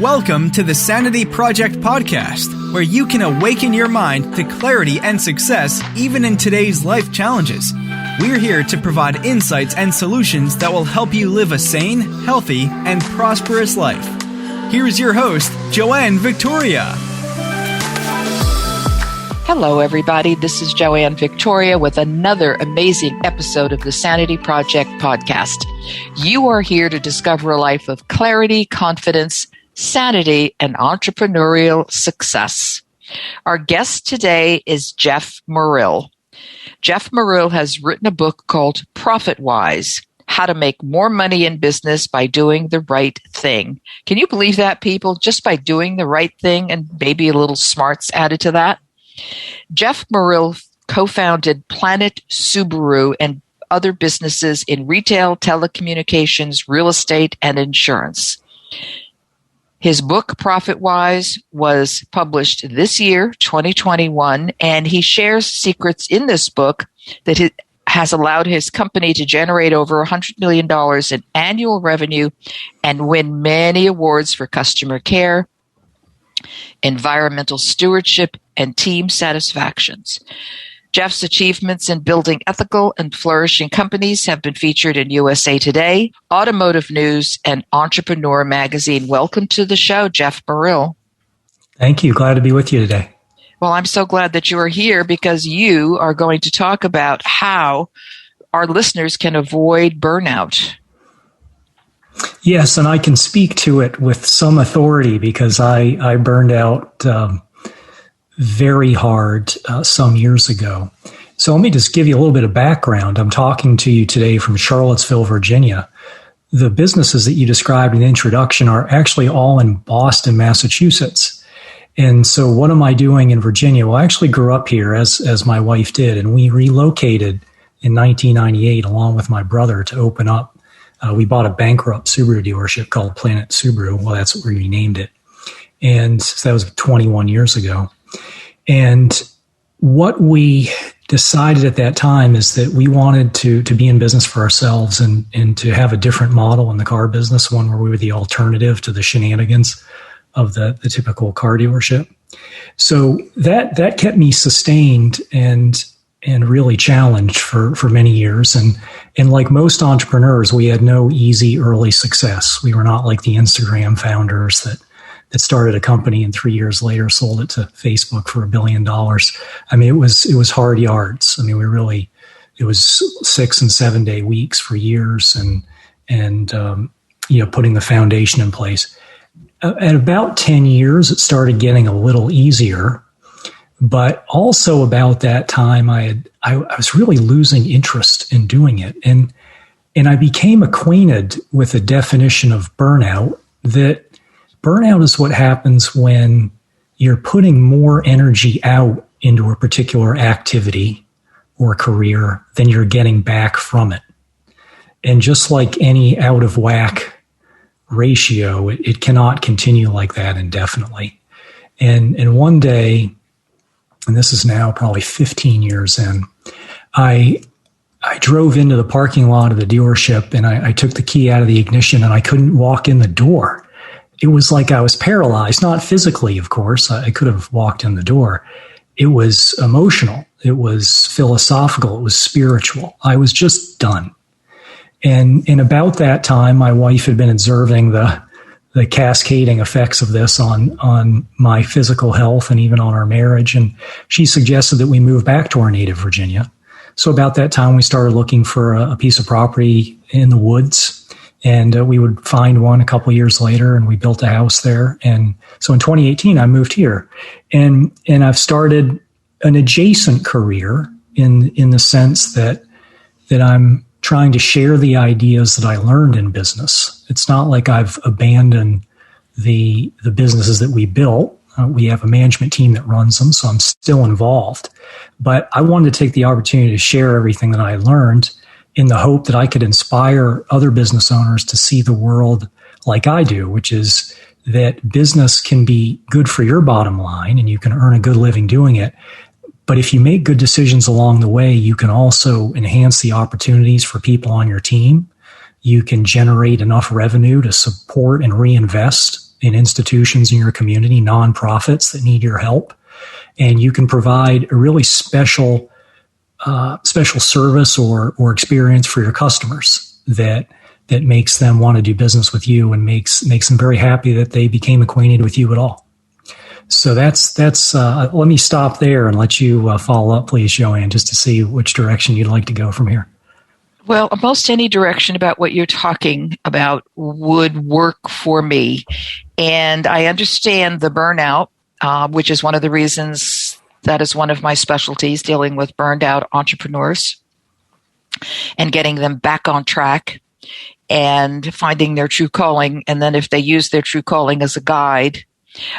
Welcome to the Sanity Project podcast, where you can awaken your mind to clarity and success even in today's life challenges. We're here to provide insights and solutions that will help you live a sane, healthy, and prosperous life. Here's your host, Joanne Victoria. Hello, everybody. This is Joanne Victoria with another amazing episode of the Sanity Project podcast. You are here to discover a life of clarity, confidence, sanity, and entrepreneurial success. Our guest today is Jeff Morrill. Jeff Morrill has written a book called Profit Wise: How to Make More Money in Business by Doing the Right Thing. Can you believe that, people? Just by doing the right thing and maybe a little smarts added to that? Jeff Morrill co-founded Planet Subaru and other businesses in retail, telecommunications, real estate, and insurance. His book, Profit Wise, was published this year, 2021, and he shares secrets in this book that has allowed his company to generate over $100 million in annual revenue and win many awards for customer care, environmental stewardship, and team satisfactions. Jeff's achievements in building ethical and flourishing companies have been featured in USA Today, Automotive News, and Entrepreneur Magazine. Welcome to the show, Jeff Morrill. Thank you. Glad to be with you today. Well, I'm so glad that you are here because you are going to talk about how our listeners can avoid burnout. Yes, and I can speak to it with some authority because I burned out very hard some years ago. So let me just give you a little bit of background. I'm talking to you today from Charlottesville, Virginia. The businesses that you described in the introduction are actually all in Boston, Massachusetts. And so what am I doing in Virginia? Well, I actually grew up here as my wife did, and we relocated in 1998 along with my brother to open up. We bought a bankrupt Subaru dealership called Planet Subaru. Well, that's what we renamed it. And so that was 21 years ago. And what we decided at that time is that we wanted to be in business for ourselves and to have a different model in the car business, one where we were the alternative to the shenanigans of the typical car dealership. So that kept me sustained and really challenged for many years. And like most entrepreneurs, we had no easy early success. We were not like the Instagram founders that started a company and 3 years later sold it to Facebook for $1 billion. I mean, it was hard yards. I mean, it was 6 and 7 day weeks for years and putting the foundation in place. At about 10 years, it started getting a little easier. But also about that time, I was really losing interest in doing it. And I became acquainted with a definition of burnout, that burnout is what happens when you're putting more energy out into a particular activity or career than you're getting back from it. And just like any out of whack ratio, it cannot continue like that indefinitely. And one day, and this is now probably 15 years in, I drove into the parking lot of the dealership and I took the key out of the ignition and I couldn't walk in the door. It was like I was paralyzed, not physically, of course. I could have walked in the door. It was emotional. It was philosophical. It was spiritual. I was just done. And about that time, my wife had been observing the cascading effects of this on my physical health and even on our marriage. And she suggested that we move back to our native Virginia. So about that time, we started looking for a piece of property in the woods. And we would find one a couple of years later, and we built a house there. And so in 2018, I moved here. And I've started an adjacent career in the sense that I'm trying to share the ideas that I learned in business. It's not like I've abandoned the businesses that we built. We have a management team that runs them, so I'm still involved. But I wanted to take the opportunity to share everything that I learned in the hope that I could inspire other business owners to see the world like I do, which is that business can be good for your bottom line and you can earn a good living doing it. But if you make good decisions along the way, you can also enhance the opportunities for people on your team. You can generate enough revenue to support and reinvest in institutions in your community, nonprofits that need your help. And you can provide a really special service or experience for your customers that makes them want to do business with you and makes them very happy that they became acquainted with you at all. So that's let me stop there and let you follow up, please, Joanne, just to see which direction you'd like to go from here. Well, almost any direction about what you're talking about would work for me. And I understand the burnout, which is one of the reasons that is one of my specialties, dealing with burned out entrepreneurs and getting them back on track and finding their true calling. And then if they use their true calling as a guide,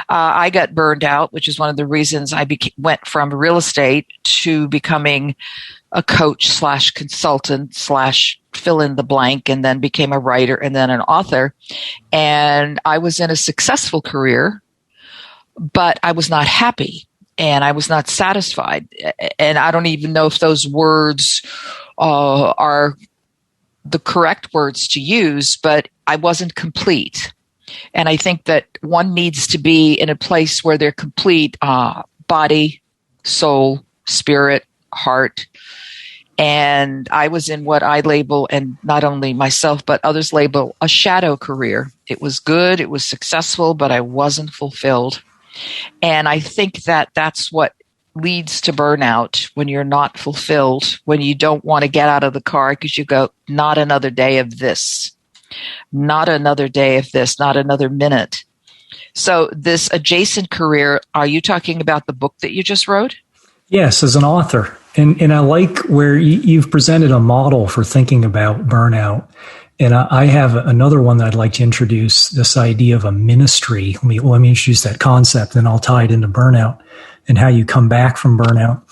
I got burned out, which is one of the reasons I went from real estate to becoming a coach / consultant / fill in the blank, and then became a writer and then an author. And I was in a successful career, but I was not happy and I was not satisfied. And I don't even know if those words are the correct words to use, but I wasn't complete. And I think that one needs to be in a place where they're complete, body, soul, spirit, heart. And I was in what I label, and not only myself, but others label, a shadow career. It was good, it was successful, but I wasn't fulfilled. And I think that that's what leads to burnout, when you're not fulfilled, when you don't want to get out of the car because you go, not another day of this. Not another day of this, not another minute. So this adjacent career, are you talking about the book that you just wrote? Yes, as an author. And I like where you've presented a model for thinking about burnout. And I have another one that I'd like to introduce, this idea of a ministry. Let me introduce that concept, and I'll tie it into burnout and how you come back from burnout.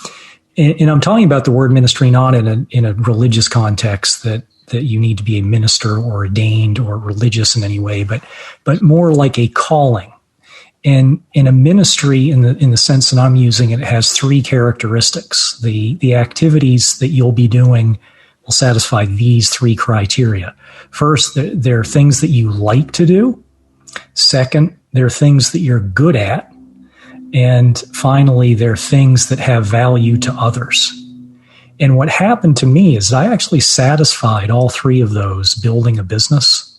And I'm talking about the word ministry not in a religious context that you need to be a minister or ordained or religious in any way, but more like a calling. And in a ministry, in the sense that I'm using it, has three characteristics. The activities that you'll be doing will satisfy these three criteria. First, there are things that you like to do. Second, there are things that you're good at. And finally, there are things that have value to others. And what happened to me is I actually satisfied all three of those building a business.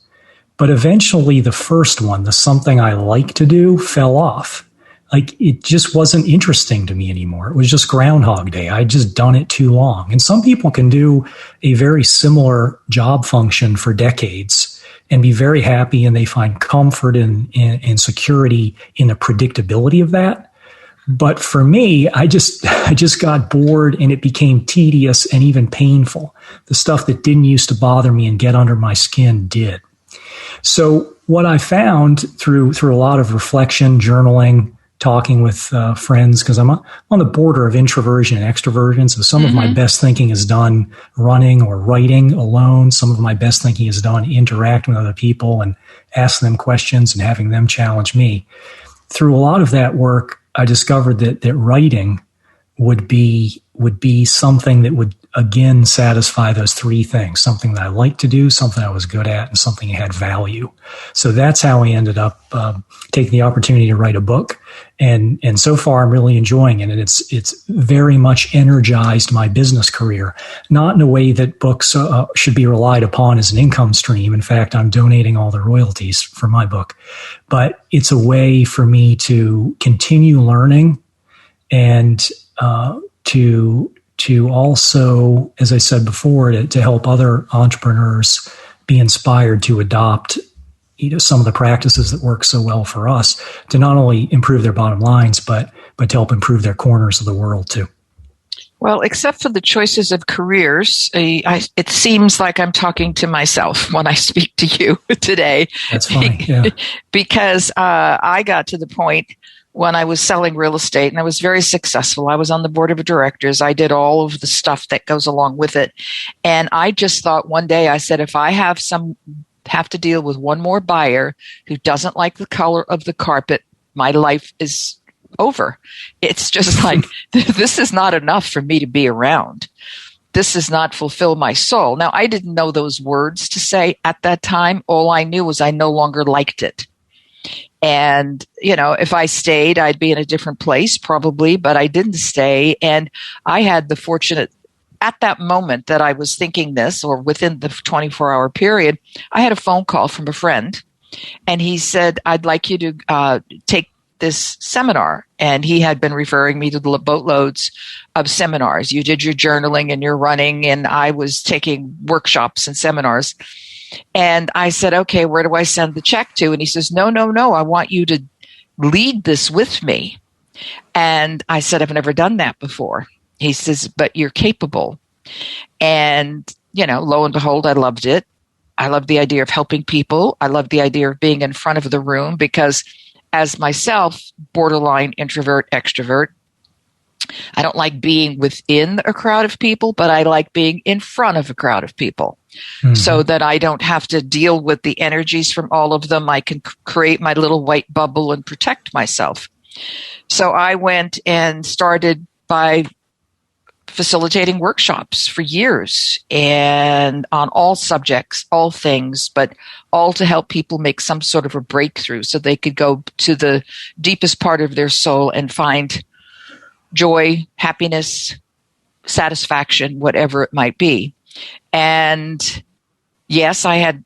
But eventually the first one, the something I like to do, fell off. Like, it just wasn't interesting to me anymore. It was just Groundhog Day. I'd just done it too long. And some people can do a very similar job function for decades and be very happy, and they find comfort and security in the predictability of that. But for me, I just got bored, and it became tedious and even painful. The stuff that didn't used to bother me and get under my skin did. So what I found through a lot of reflection, journaling, talking with friends, because I'm on the border of introversion and extroversion. So some of my best thinking is done running or writing alone. Some of my best thinking is done interacting with other people and asking them questions and having them challenge me. Through a lot of that work, I discovered that writing would be something that would, again, satisfy those three things: something that I like to do, something I was good at, and something that had value. So that's how I ended up taking the opportunity to write a book. And so far, I'm really enjoying it. And it's very much energized my business career, not in a way that books should be relied upon as an income stream. In fact, I'm donating all the royalties for my book. But it's a way for me to continue learning and to also, as I said before, to help other entrepreneurs be inspired to adopt some of the practices that work so well for us, to not only improve their bottom lines, but to help improve their corners of the world too. Well, except for the choices of careers, it seems like I'm talking to myself when I speak to you today. That's fine, yeah. Because I got to the point when I was selling real estate, and I was very successful. I was on the board of directors. I did all of the stuff that goes along with it. And I just thought one day, I said, if I have to deal with one more buyer who doesn't like the color of the carpet, my life is over. It's just like, this is not enough for me to be around. This does not fulfill my soul. Now, I didn't know those words to say at that time. All I knew was I no longer liked it. And, if I stayed, I'd be in a different place probably, but I didn't stay. And I had the fortunate at that moment that I was thinking this, or within the 24-hour period, I had a phone call from a friend, and he said, I'd like you to take this seminar. And he had been referring me to the boatloads of seminars. You did your journaling and your running, and I was taking workshops and seminars. And I said, okay, where do I send the check to? And he says, no, I want you to lead this with me. And I said, I've never done that before. He says, but you're capable. And, lo and behold, I loved it. I love the idea of helping people. I love the idea of being in front of the room because as myself, borderline introvert, extrovert, I don't like being within a crowd of people, but I like being in front of a crowd of people so that I don't have to deal with the energies from all of them. I can create my little white bubble and protect myself. So I went and started by facilitating workshops for years and on all subjects, all things, but all to help people make some sort of a breakthrough so they could go to the deepest part of their soul and find joy, happiness, satisfaction, whatever it might be. And yes, I had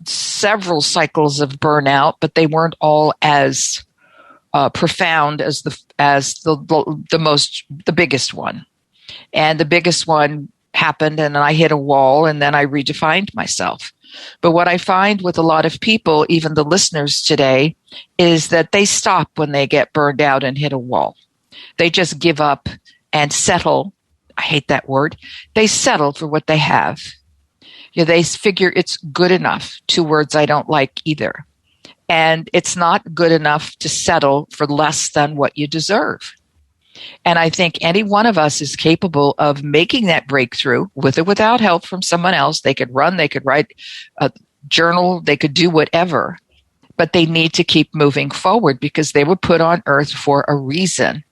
several cycles of burnout, but they weren't all as profound as the biggest one. And the biggest one happened, and I hit a wall, and then I redefined myself. But what I find with a lot of people, even the listeners today, is that they stop when they get burned out and hit a wall. They just give up and settle. I hate that word. They settle for what they have. They figure it's good enough. 2 words I don't like either. And it's not good enough to settle for less than what you deserve. And I think any one of us is capable of making that breakthrough with or without help from someone else. They could run, they could write a journal, they could do whatever, but they need to keep moving forward because they were put on earth for a reason.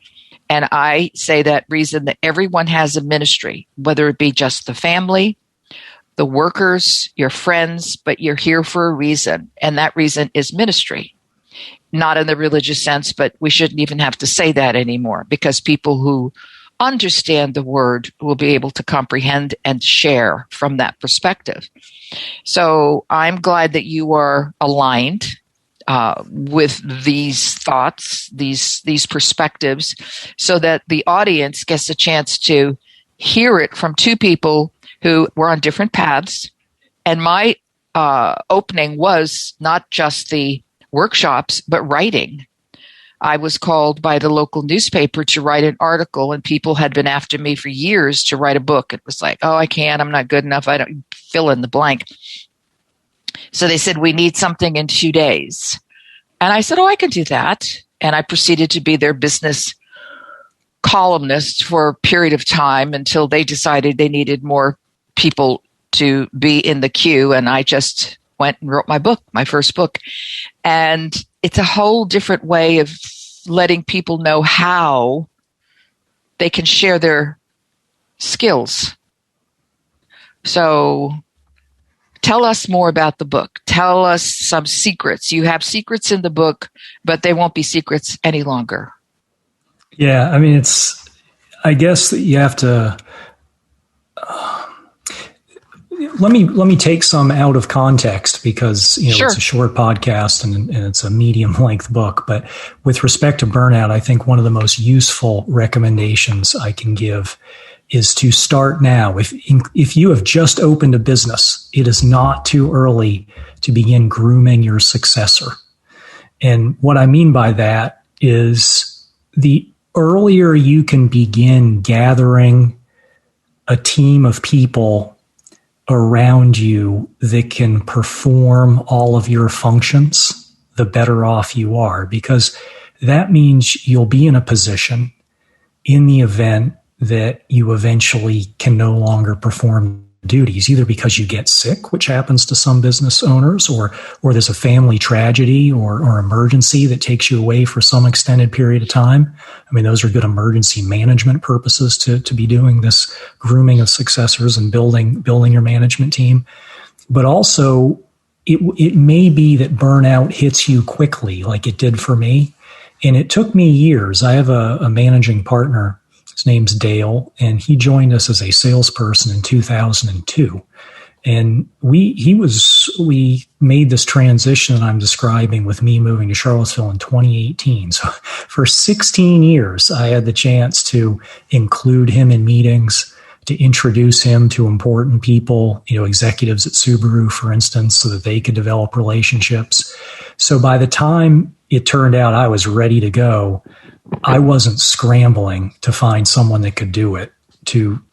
And I say that reason that everyone has a ministry, whether it be just the family, the workers, your friends, but you're here for a reason. And that reason is ministry. Not in the religious sense, but we shouldn't even have to say that anymore because people who understand the word will be able to comprehend and share from that perspective. So I'm glad that you are aligned with these thoughts, these perspectives, so that the audience gets a chance to hear it from 2 people who were on different paths. And my opening was not just the workshops, but writing. I was called by the local newspaper to write an article, and people had been after me for years to write a book. It was like, oh, I can't, I'm not good enough, I don't fill in the blank. So they said, we need something in 2 days. And I said, oh, I can do that. And I proceeded to be their business columnist for a period of time until they decided they needed more people to be in the queue. And I just went and wrote my book, my first book. And it's a whole different way of letting people know how they can share their skills. So tell us more about the book. Tell us some secrets. You have secrets in the book, but they won't be secrets any longer. Yeah, I mean, I guess that you have to... Let me take some out of context because Sure. It's a short podcast and it's a medium length book. But with respect to burnout, I think one of the most useful recommendations I can give is to start now. If you have just opened a business, it is not too early to begin grooming your successor. And what I mean by that is the earlier you can begin gathering a team of people around you that can perform all of your functions, the better off you are, because that means you'll be in a position in the event that you eventually can no longer perform duties, either because you get sick, which happens to some business owners, or there's a family tragedy or emergency that takes you away for some extended period of time. I mean, those are good emergency management purposes to be doing this grooming of successors and building your management team. But also, it may be that burnout hits you quickly, like it did for me. And it took me years. I have a managing partner. His name's Dale, and he joined us as a salesperson in 2002. And we made this transition that I'm describing with me moving to Charlottesville in 2018. So for 16 years, I had the chance to include him in meetings, to introduce him to important people, executives at Subaru, for instance, so that they could develop relationships. So by the time it turned out I was ready to go, I wasn't scrambling to find someone that could do it,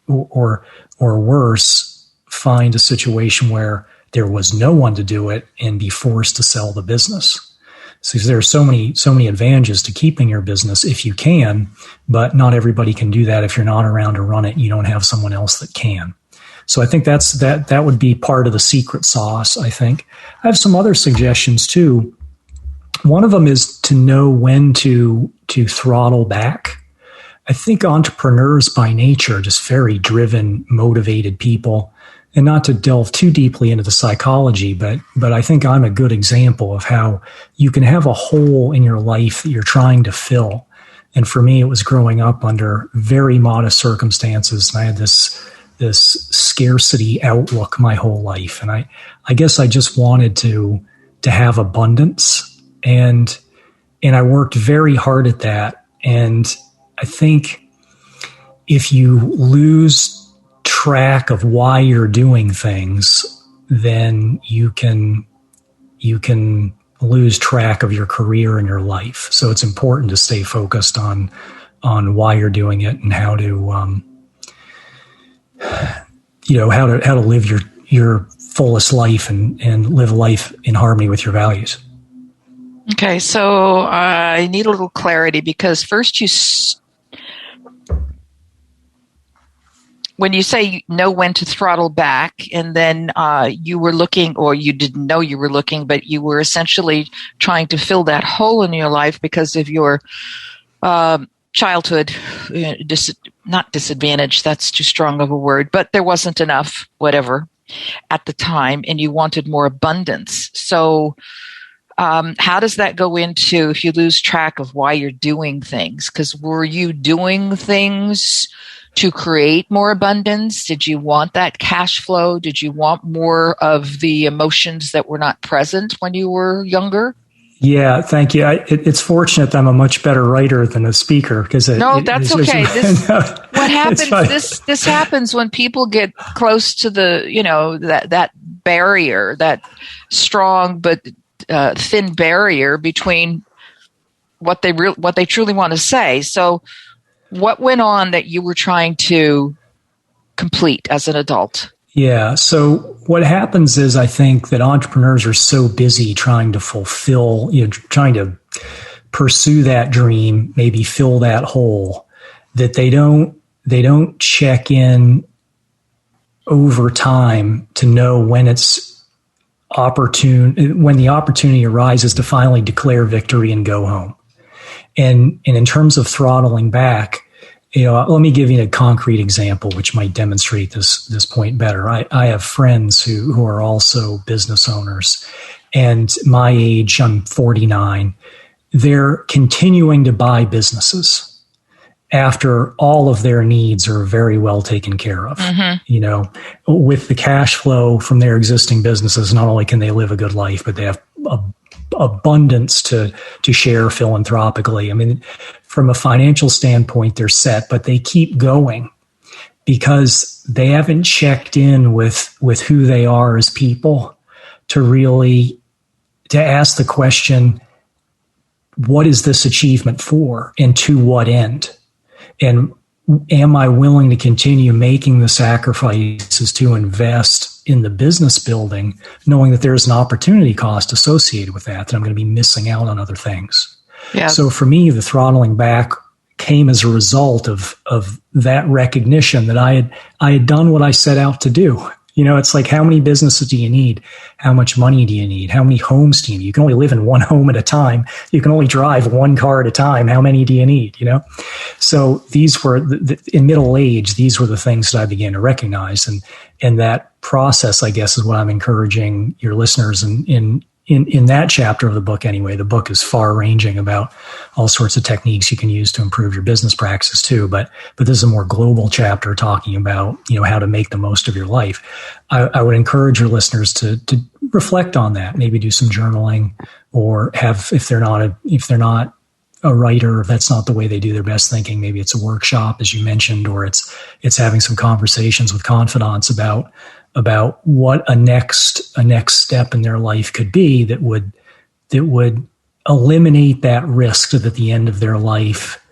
or worse, find a situation where there was no one to do it and be forced to sell the business. So there are so many advantages to keeping your business if you can, but not everybody can do that. If you're not around to run it, you don't have someone else that can. So I think that would be part of the secret sauce, I think. I have some other suggestions too. One of them is to know when to throttle back. I think entrepreneurs by nature are just very driven, motivated people. And not to delve too deeply into the psychology, but I think I'm a good example of how you can have a hole in your life that you're trying to fill. And for me, it was growing up under very modest circumstances. And I had this scarcity outlook my whole life. And I guess I just wanted to have abundance. And I worked very hard at that. And I think if you lose track of why you're doing things, then you can lose track of your career and your life. So it's important to stay focused on why you're doing it and how to how to live your fullest life and live a life in harmony with your values. Okay, so I need a little clarity because first when you say you know when to throttle back, and then you were looking, or you didn't know you were looking, but you were essentially trying to fill that hole in your life because of your childhood, not disadvantage, that's too strong of a word, but there wasn't enough, whatever, at the time, and you wanted more abundance. So how does that go into if you lose track of why you're doing things? Because were you doing things to create more abundance? Did you want that cash flow? Did you want more of the emotions that were not present when you were younger? Yeah, thank you. It's fortunate that I'm a much better writer than a speaker because that's okay. What happens? This happens when people get close to the that barrier, that strong but thin barrier between what they truly want to say. So, what went on that you were trying to complete as an adult? Yeah. So what happens is I think that entrepreneurs are so busy trying to fulfill, trying to pursue that dream, maybe fill that hole, that they don't check in over time to know when it's opportune, when the opportunity arises to finally declare victory and go home. And in terms of throttling back, let me give you a concrete example which might demonstrate this point better. I have friends who are also business owners, and my age, I'm 49. They're continuing to buy businesses after all of their needs are very well taken care of. Mm-hmm. With the cash flow from their existing businesses, not only can they live a good life, but they have abundance to share philanthropically. I mean, from a financial standpoint, they're set, but they keep going because they haven't checked in with who they are as people to ask the question, what is this achievement for and to what end? And am I willing to continue making the sacrifices to invest in the business building, knowing that there's an opportunity cost associated with that I'm going to be missing out on other things? Yeah. So for me, the throttling back came as a result of that recognition that I had done what I set out to do. It's like, how many businesses do you need? How much money do you need? How many homes do you need? You can only live in one home at a time. You can only drive one car at a time. How many do you need? So these were in middle age, these were the things that I began to recognize. And that process, I guess, is what I'm encouraging your listeners in that chapter of the book. Anyway, the book is far ranging about all sorts of techniques you can use to improve your business practices too. But this is a more global chapter talking about, how to make the most of your life. I would encourage your listeners to reflect on that, maybe do some journaling, or if they're not a writer, if that's not the way they do their best thinking, maybe it's a workshop, as you mentioned, or it's having some conversations with confidants about what a next step in their life could be that would eliminate that risk, so that at the end of their life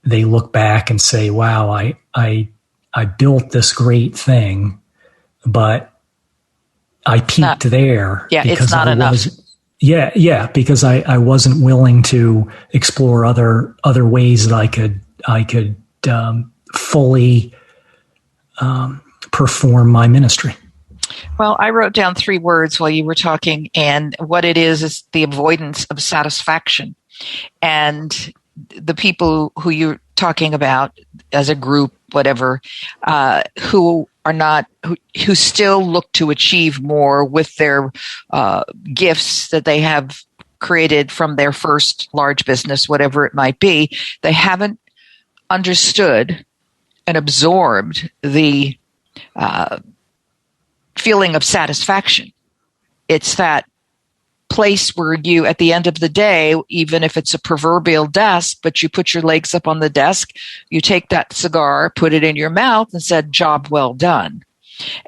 they look back and say, wow, I built this great thing, but I peaked there. Yeah, it's not enough. Because I wasn't willing to explore other ways that I could fully perform my ministry. Well, I wrote down 3 words while you were talking, and what it is the avoidance of satisfaction. And the people who you're talking about as a group, whatever, who still look to achieve more with their gifts that they have created from their first large business, whatever it might be, they haven't understood and absorbed the feeling of satisfaction. It's that place where you, at the end of the day, even if it's a proverbial desk, but you put your legs up on the desk, you take that cigar, put it in your mouth, and said, job well done.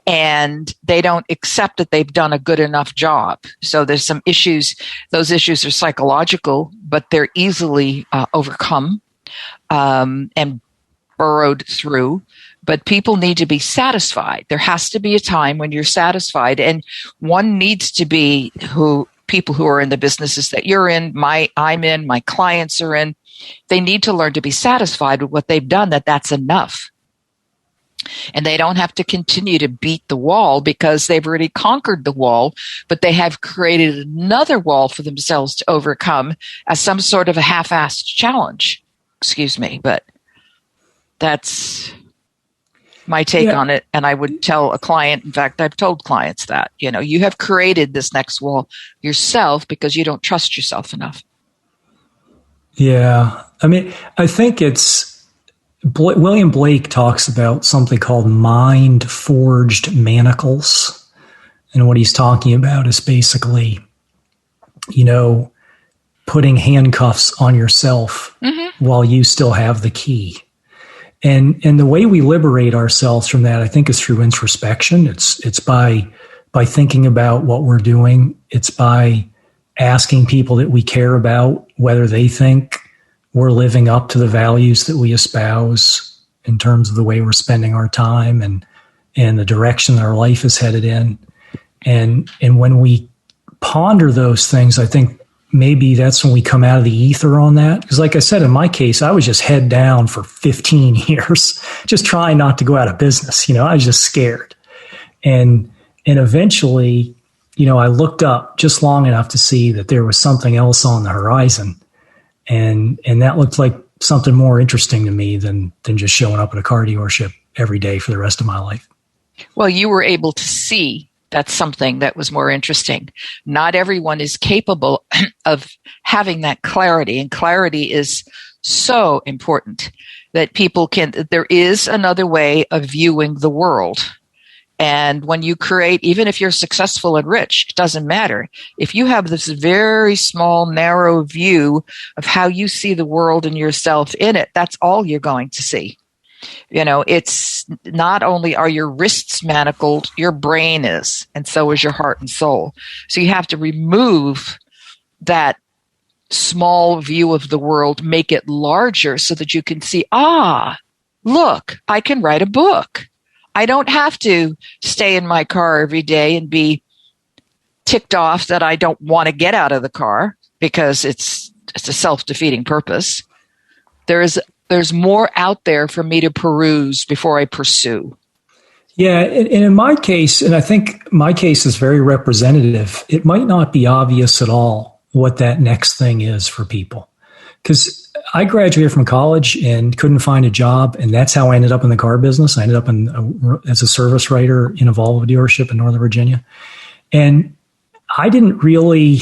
And they don't accept that they've done a good enough job. So there's some issues. Those issues are psychological, but they're easily overcome and burrowed through. But people need to be satisfied. There has to be a time when you're satisfied, and one needs to be people who are in the businesses that you're in, I'm in, my clients are in. They need to learn to be satisfied with what they've done, that's enough. And they don't have to continue to beat the wall because they've already conquered the wall, but they have created another wall for themselves to overcome as some sort of a half-assed challenge. Excuse me, but that's my take on it. And I would tell a client, in fact, I've told clients that, you have created this next wall yourself because you don't trust yourself enough. Yeah. I mean, I think William Blake talks about something called mind-forged manacles. And what he's talking about is basically, putting handcuffs on yourself while you still have the key. And the way we liberate ourselves from that, I think, is through introspection. It's by thinking about what we're doing. It's by asking people that we care about whether they think we're living up to the values that we espouse in terms of the way we're spending our time and the direction that our life is headed in. And when we ponder those things, I think maybe that's when we come out of the ether on that. Because like I said, in my case, I was just head down for 15 years, just trying not to go out of business. I was just scared. And eventually, I looked up just long enough to see that there was something else on the horizon. And that looked like something more interesting to me than just showing up at a car dealership every day for the rest of my life. Well, you were able to see that's something that was more interesting. Not everyone is capable of having that clarity, and clarity is so important that there is another way of viewing the world. And when you create, even if you're successful and rich, it doesn't matter. If you have this very small, narrow view of how you see the world and yourself in it, that's all you're going to see. It's not only are your wrists manacled, your brain is, and so is your heart and soul. So you have to remove that small view of the world, make it larger so that you can see, look, I can write a book. I don't have to stay in my car every day and be ticked off that I don't want to get out of the car because it's a self-defeating purpose. There's more out there for me to peruse before I pursue. Yeah, and in my case, and I think my case is very representative, it might not be obvious at all what that next thing is for people. Because I graduated from college and couldn't find a job, and that's how I ended up in the car business. I ended up as a service writer in a Volvo dealership in Northern Virginia. And I didn't really,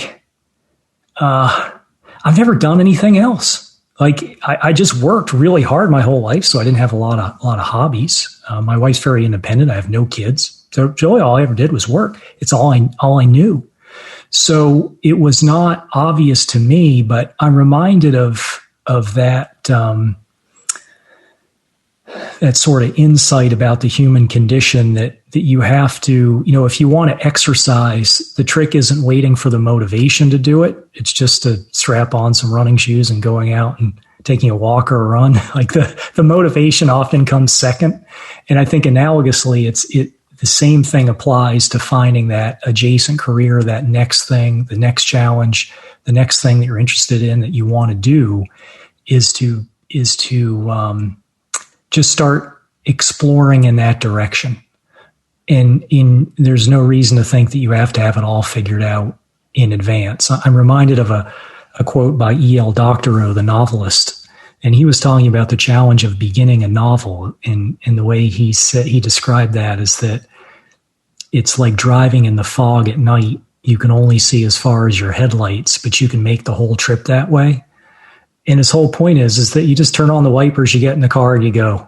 I've never done anything else. Like I just worked really hard my whole life, so I didn't have a lot of hobbies. My wife's very independent. I have no kids, so really all I ever did was work. It's all I knew. So it was not obvious to me, but I'm reminded of that that sort of insight about the human condition that you have to, if you want to exercise, the trick isn't waiting for the motivation to do it. It's just to strap on some running shoes and going out and taking a walk or a run. Like the motivation often comes second. And I think analogously, the same thing applies to finding that adjacent career, that next thing, the next challenge, the next thing that you're interested in that you want to do is to just start exploring in that direction. And there's no reason to think that you have to have it all figured out in advance. I'm reminded of a quote by E.L. Doctorow, the novelist, and he was talking about the challenge of beginning a novel. And the way he described that is that it's like driving in the fog at night. You can only see as far as your headlights, but you can make the whole trip that way. And his whole point is that you just turn on the wipers, you get in the car, and you go.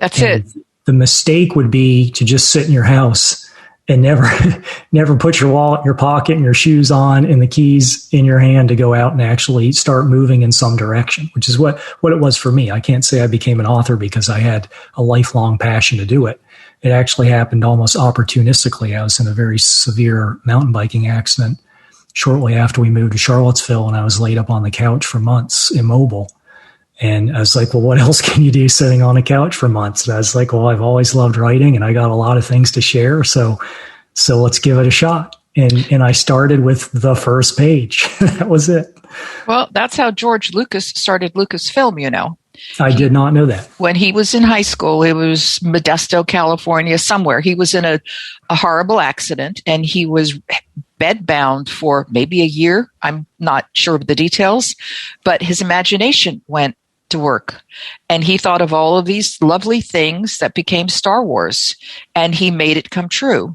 That's it. The mistake would be to just sit in your house and never put your wallet in your pocket and your shoes on and the keys in your hand to go out and actually start moving in some direction, which is what it was for me. I can't say I became an author because I had a lifelong passion to do it. It actually happened almost opportunistically. I was in a very severe mountain biking accident shortly after we moved to Charlottesville, and I was laid up on the couch for months, immobile. And I was like, well, what else can you do sitting on a couch for months? And I was like, well, I've always loved writing and I got a lot of things to share. So let's give it a shot. And I started with the first page. That was it. Well, that's how George Lucas started Lucasfilm, I did not know that. When he was in high school, it was Modesto, California, somewhere. He was in a horrible accident and he was bedbound for maybe a year. I'm not sure of the details, but his imagination went to work. And he thought of all of these lovely things that became Star Wars, and he made it come true.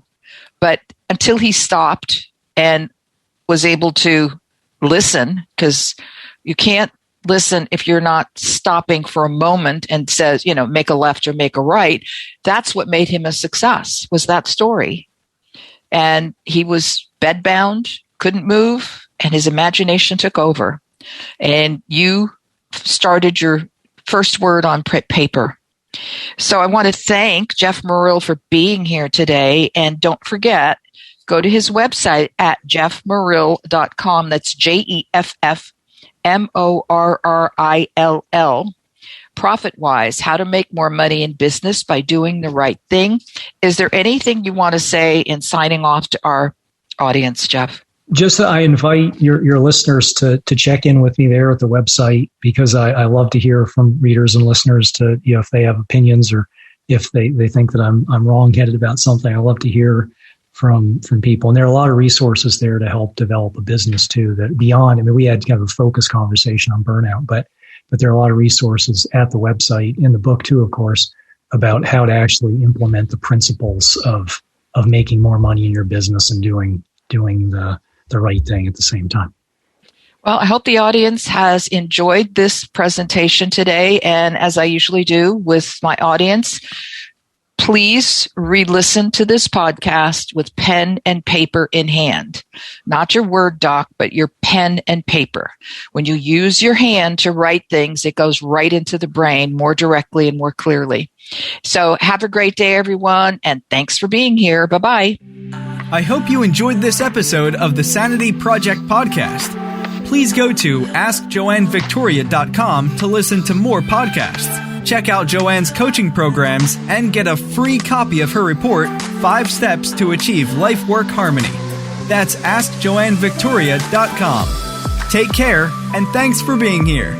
But until he stopped and was able to listen, because you can't listen if you're not stopping for a moment and says, make a left or make a right. That's what made him a success, was that story. And he was bedbound, couldn't move, and his imagination took over. And you started your first word on paper. So I want to thank Jeff Morrill for being here today. And don't forget, go to his website at jeffmorrill.com. That's JEFFMORRILL. ProfitWise, how to make more money in business by doing the right thing. Is there anything you want to say in signing off to our audience, Jeff? Just that I invite your listeners to check in with me there at the website, because I love to hear from readers and listeners to, if they have opinions or if they think that I'm wrong-headed about something. I love to hear from people. And there are a lot of resources there to help develop a business too, that beyond, we had kind of a focused conversation on burnout, but there are a lot of resources at the website, in the book too, of course, about how to actually implement the principles of making more money in your business and doing the right thing at the same time. Well, I hope the audience has enjoyed this presentation today. And as I usually do with my audience, please re-listen to this podcast with pen and paper in hand. Not your Word doc, but your pen and paper. When you use your hand to write things, it goes right into the brain more directly and more clearly. So have a great day, everyone, and thanks for being here. Bye-bye. I hope you enjoyed this episode of the Sanity Project podcast. Please go to AskJoanneVictoria.com to listen to more podcasts. Check out Joanne's coaching programs and get a free copy of her report, 5 Steps to Achieve Life-Work Harmony. That's AskJoanneVictoria.com. Take care, and thanks for being here.